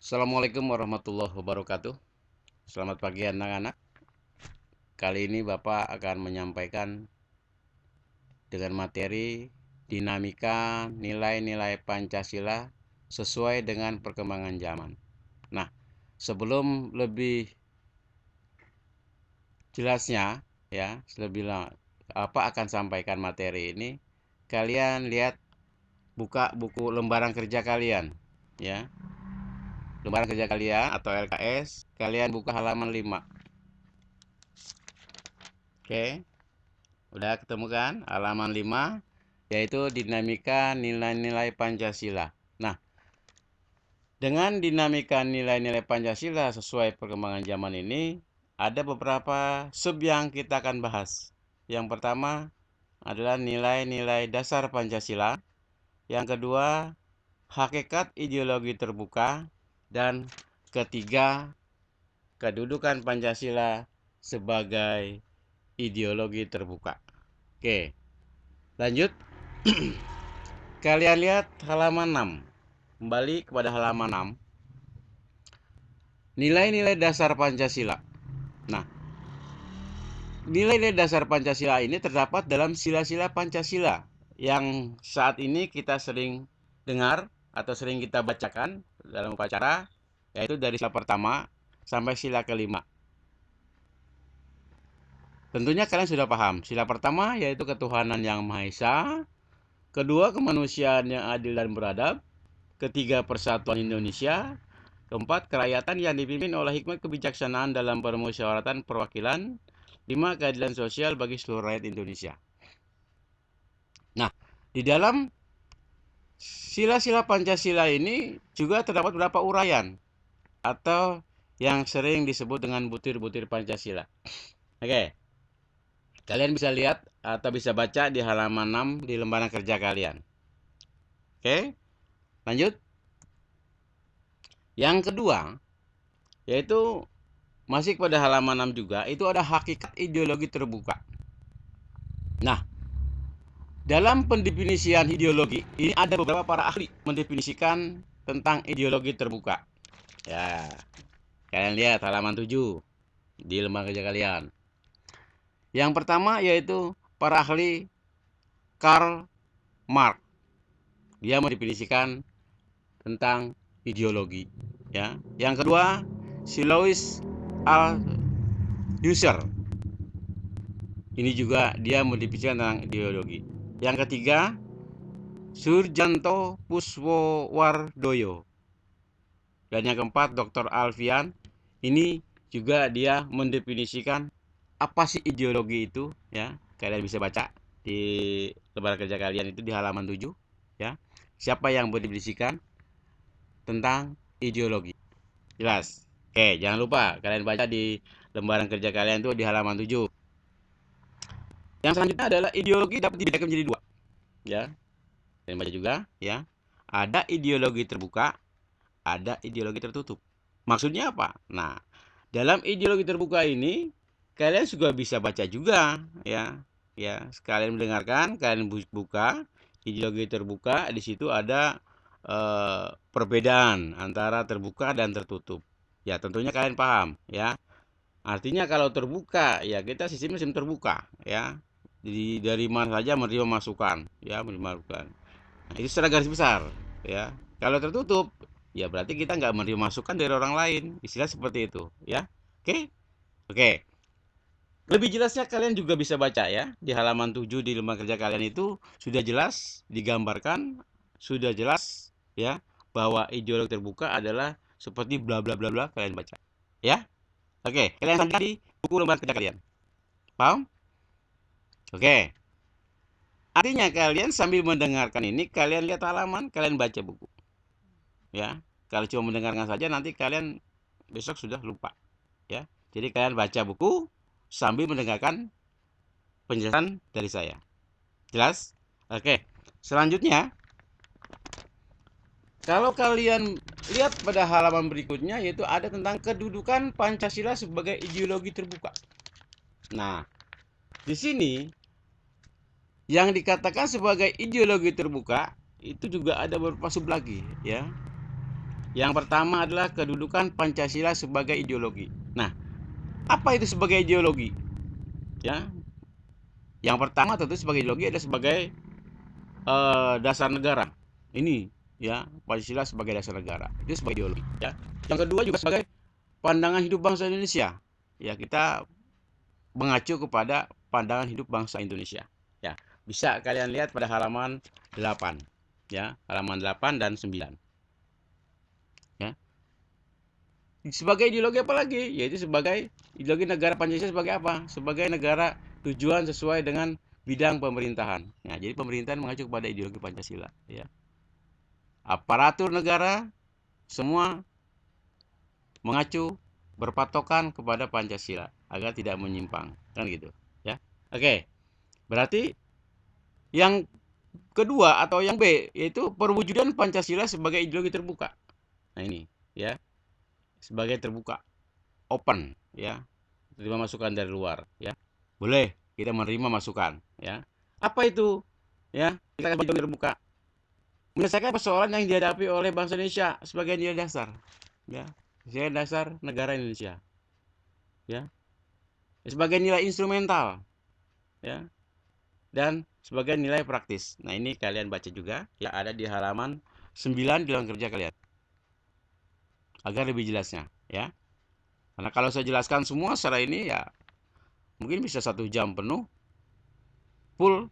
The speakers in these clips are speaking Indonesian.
Assalamualaikum warahmatullahi wabarakatuh. Selamat pagi anak-anak. Kali ini Bapak akan menyampaikan dengan materi dinamika nilai-nilai Pancasila sesuai dengan perkembangan zaman. Nah, sebelum lebih jelasnya ya, apa akan sampaikan materi ini, kalian lihat buka buku lembaran kerja kalian ya. Lembaran kerja kalian atau LKS, kalian buka halaman 5. Oke. Udah ketemu kan? Halaman 5 yaitu dinamika nilai-nilai Pancasila. Nah, dengan dinamika nilai-nilai Pancasila sesuai perkembangan zaman ini, ada beberapa sub yang kita akan bahas. Yang pertama adalah nilai-nilai dasar Pancasila. Yang kedua, hakikat ideologi terbuka. Dan ketiga, kedudukan Pancasila sebagai ideologi terbuka. Oke, lanjut. Kalian lihat halaman 6. Kembali kepada halaman 6. Nilai-nilai dasar Pancasila. Nah, nilai-nilai dasar Pancasila ini terdapat dalam sila-sila Pancasila yang saat ini kita sering dengar atau sering kita bacakan dalam upacara, yaitu dari sila pertama sampai sila kelima. Tentunya kalian sudah paham. Sila pertama yaitu ketuhanan yang Maha Esa. Kedua, kemanusiaan yang adil dan beradab. Ketiga, persatuan Indonesia. Keempat, kerakyatan yang dipimpin oleh hikmat kebijaksanaan dalam permusyawaratan perwakilan. 5, keadilan sosial bagi seluruh rakyat Indonesia. Nah, di dalam sila-sila Pancasila ini juga terdapat beberapa uraian atau yang sering disebut dengan butir-butir Pancasila. Oke, kalian bisa lihat atau bisa baca di halaman 6 di lembaran kerja kalian. Oke, lanjut. Yang kedua, yaitu masih pada halaman 6 juga, itu ada hakikat ideologi terbuka. Nah, dalam pendefinisian ideologi, ini ada beberapa para ahli mendefinisikan tentang ideologi terbuka. Ya, kalian lihat halaman 7 di lembaran kerja kalian. Yang pertama yaitu para ahli Karl Marx. Dia mendefinisikan tentang ideologi. Ya. Yang kedua, Alois Althusser. Ini juga dia mendefinisikan tentang ideologi. Yang ketiga, Surjanto Puswowardoyo. Dan yang keempat, Dr. Alfian. Ini juga dia mendefinisikan apa sih ideologi itu, ya. Kalian bisa baca di lembaran kerja kalian itu di halaman 7, ya. Siapa yang mendefinisikan tentang ideologi. Jelas? Oke, jangan lupa kalian baca di lembaran kerja kalian itu di halaman 7. Yang selanjutnya adalah ideologi dapat dibedakan menjadi 2. Ya. Kalian baca juga, ya. Ada ideologi terbuka, ada ideologi tertutup. Maksudnya apa? Nah, dalam ideologi terbuka ini kalian juga bisa baca juga, ya. Ya, sekalian mendengarkan, kalian buka ideologi terbuka, di situ ada perbedaan antara terbuka dan tertutup. Ya, tentunya kalian paham, ya. Artinya kalau terbuka, ya kita sistem terbuka, ya. Jadi dari mana saja menerima masukan, ya, menerima masukan. Nah, itu secara garis besar, ya. Kalau tertutup, ya berarti kita nggak menerima masukan dari orang lain. Istilah seperti itu, ya. Oke? Oke. Lebih jelasnya kalian juga bisa baca, ya. Di halaman 7 di lembaran kerja kalian itu sudah jelas digambarkan, sudah jelas, ya, bahwa ideologi terbuka adalah seperti bla bla bla bla, kalian baca. Ya. Oke, kalian sampai di buku lembaran kerja kalian. Paham? Oke. Artinya kalian sambil mendengarkan ini, kalian lihat halaman, kalian baca buku. Ya, kalau cuma mendengarkan saja nanti kalian besok sudah lupa. Ya, jadi kalian baca buku sambil mendengarkan penjelasan dari saya. Jelas? Oke. Selanjutnya, kalau kalian lihat pada halaman berikutnya, yaitu ada tentang kedudukan Pancasila sebagai ideologi terbuka. Nah, di sini yang dikatakan sebagai ideologi terbuka itu juga ada beberapa sub lagi, ya. Yang pertama adalah kedudukan Pancasila sebagai ideologi. Nah, apa itu sebagai ideologi? Ya, yang pertama tentu sebagai ideologi adalah sebagai dasar negara. Ini ya, Pancasila sebagai dasar negara. Itu sebagai ideologi ya. Yang kedua juga sebagai pandangan hidup bangsa Indonesia. Ya, kita mengacu kepada pandangan hidup bangsa Indonesia. Ya, bisa kalian lihat pada halaman 8. Ya, halaman 8 dan 9. Ya. Sebagai ideologi apa lagi? Yaitu sebagai ideologi negara Pancasila sebagai apa? Sebagai negara tujuan sesuai dengan bidang pemerintahan. Nah, jadi pemerintahan mengacu kepada ideologi Pancasila. Ya. Aparatur negara semua mengacu berpatokan kepada Pancasila agar tidak menyimpang, kan gitu. Ya, oke. Berarti yang kedua atau yang B yaitu perwujudan Pancasila sebagai ideologi terbuka. Nah ini ya, sebagai terbuka, open ya, terima masukan dari luar ya. Boleh kita menerima masukan ya. Apa itu? Ya, kita akan terbuka. Menyelesaikan persoalan yang dihadapi oleh bangsa Indonesia sebagai nilai dasar ya. Nilai dasar negara Indonesia ya. Sebagai nilai instrumental ya, dan sebagai nilai praktis. Nah, ini kalian baca juga ya, ada di halaman 9 di ruang kerja kalian. Agar lebih jelasnya ya. Karena kalau saya jelaskan semua secara ini ya mungkin bisa 1 jam penuh full,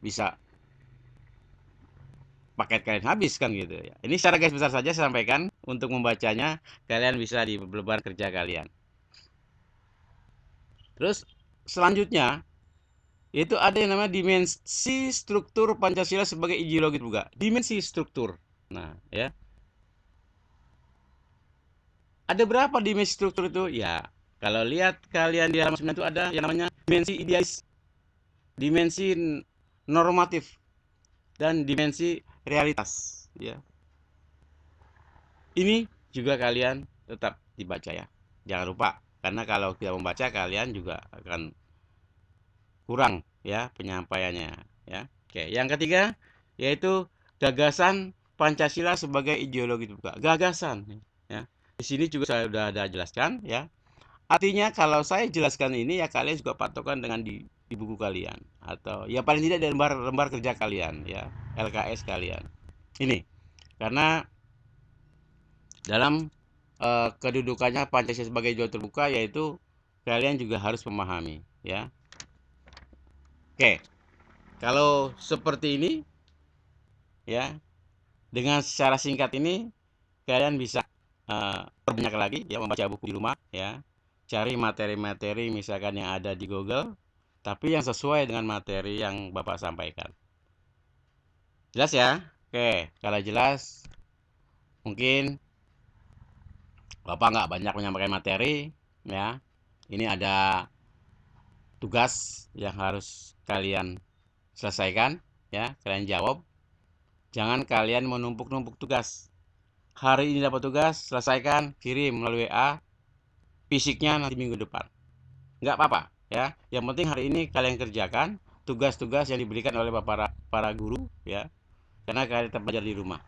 bisa paket kalian habis kan gitu ya. Ini secara garis besar saja saya sampaikan, untuk membacanya kalian bisa di beban kerja kalian. Terus selanjutnya itu ada yang namanya dimensi struktur Pancasila sebagai ideologi juga. Dimensi struktur. Nah, ya. Ada berapa dimensi struktur itu? Ya, kalau lihat kalian di halaman 9 itu ada yang namanya dimensi idealis, dimensi normatif, dan dimensi realitas. Ya, ini juga kalian tetap dibaca ya. Jangan lupa, karena kalau tidak membaca kalian juga akan kurang ya penyampaiannya. Ya, oke. Yang ketiga yaitu gagasan Pancasila sebagai ideologi terbuka. Gagasan. Ya, di sini juga saya sudah ada jelaskan ya. Artinya kalau saya jelaskan ini ya kalian juga patokan dengan di buku kalian atau ya paling tidak di lembar kerja kalian ya, LKS kalian. Ini karena dalam kedudukannya Pancasila sebagai ideologi terbuka yaitu kalian juga harus memahami ya. Oke. Kalau seperti ini ya, dengan secara singkat ini kalian bisa perbanyak lagi ya, membaca buku di rumah ya. Cari materi-materi misalkan yang ada di Google, tapi yang sesuai dengan materi yang Bapak sampaikan. Jelas ya? Oke, kalau jelas mungkin Bapak nggak banyak menyampaikan materi ya. Ini ada tugas yang harus kalian selesaikan ya, kalian jawab. Jangan kalian menumpuk-numpuk tugas. Hari ini dapat tugas, selesaikan, kirim melalui WA, fisiknya nanti minggu depan. Nggak apa-apa ya. Yang penting hari ini kalian kerjakan tugas-tugas yang diberikan oleh para guru ya. Karena kalian tetap belajar di rumah.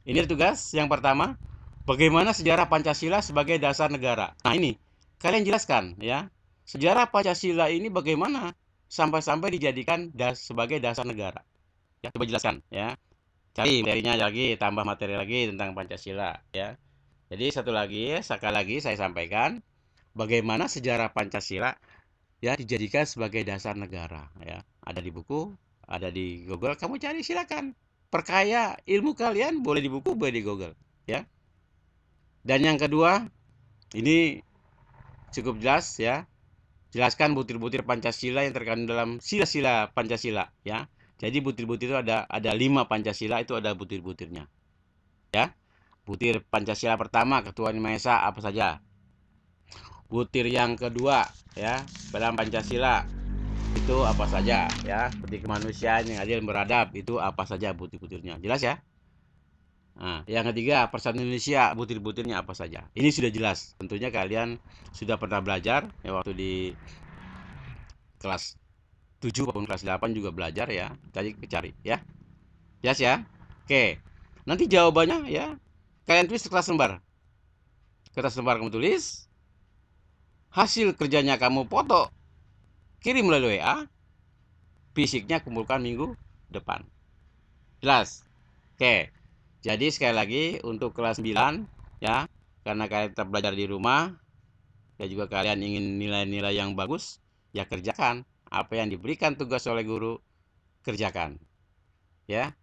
Ini tugas yang pertama, bagaimana sejarah Pancasila sebagai dasar negara. Nah, ini kalian jelaskan ya. Sejarah Pancasila ini bagaimana sampai-sampai dijadikan sebagai dasar negara. Ya, coba jelaskan ya. Cari materinya lagi, tambah materi lagi tentang Pancasila ya. Jadi sekali lagi saya sampaikan bagaimana sejarah Pancasila ya dijadikan sebagai dasar negara ya. Ada di buku, ada di Google, kamu cari silakan. Perkaya ilmu kalian boleh di buku, boleh di Google ya. Dan yang kedua, ini cukup jelas ya. Jelaskan butir-butir Pancasila yang terkandung dalam sila-sila Pancasila ya. Jadi butir-butir itu ada 5 Pancasila, itu ada butir-butirnya. Ya. Butir Pancasila pertama, Ketuhanan Maha Esa, apa saja. Butir yang kedua ya, dalam Pancasila itu apa saja ya, seperti kemanusiaan yang adil beradab, itu apa saja butir-butirnya. Jelas ya? Nah, yang ketiga, persatuan Indonesia, butir-butirnya apa saja. Ini sudah jelas. Tentunya kalian sudah pernah belajar ya, waktu di kelas 7 maupun kelas 8 juga belajar ya. Cari ya. Jelas ya? Oke. Nanti jawabannya ya kalian tulis kertas lembar. Kertas lembar kamu tulis, hasil kerjanya kamu foto, kirim melalui WA, fisiknya kumpulkan minggu depan. Jelas? Oke. Jadi sekali lagi untuk kelas 9 ya, karena kalian tetap belajar di rumah, dan juga kalian ingin nilai-nilai yang bagus, ya kerjakan apa yang diberikan tugas oleh guru, kerjakan. Ya.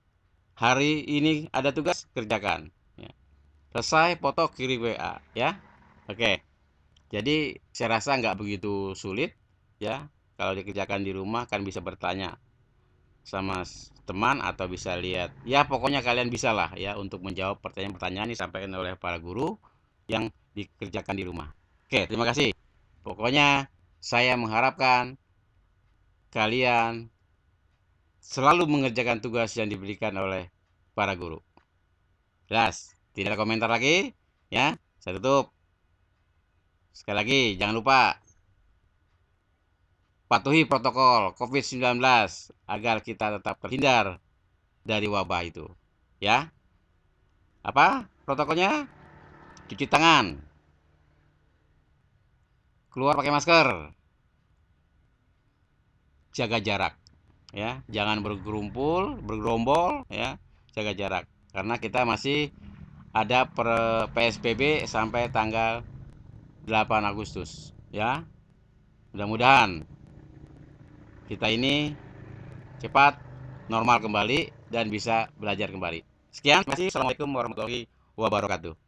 Hari ini ada tugas, kerjakan. Ya. Selesai, foto, kirim WA. Ya. Oke. Jadi saya rasa nggak begitu sulit. Ya. Kalau dikerjakan di rumah kan bisa bertanya sama teman atau bisa lihat. Ya pokoknya kalian bisa lah ya untuk menjawab pertanyaan-pertanyaan yang disampaikan oleh para guru yang dikerjakan di rumah. Oke, terima kasih. Pokoknya saya mengharapkan kalian selalu mengerjakan tugas yang diberikan oleh para guru. Jelas? Tidak ada komentar lagi? Ya, saya tutup. Sekali lagi, jangan lupa patuhi protokol COVID-19 agar kita tetap terhindar dari wabah itu. Ya. Apa protokolnya? Cuci tangan, keluar pakai masker, jaga jarak. Ya, jangan bergerumpul, bergerombol, ya, jaga jarak. Karena kita masih ada PSBB sampai tanggal 8 Agustus, ya. Mudah-mudahan kita ini cepat normal kembali dan bisa belajar kembali. Sekian, terima kasih. Assalamualaikum warahmatullahi wabarakatuh.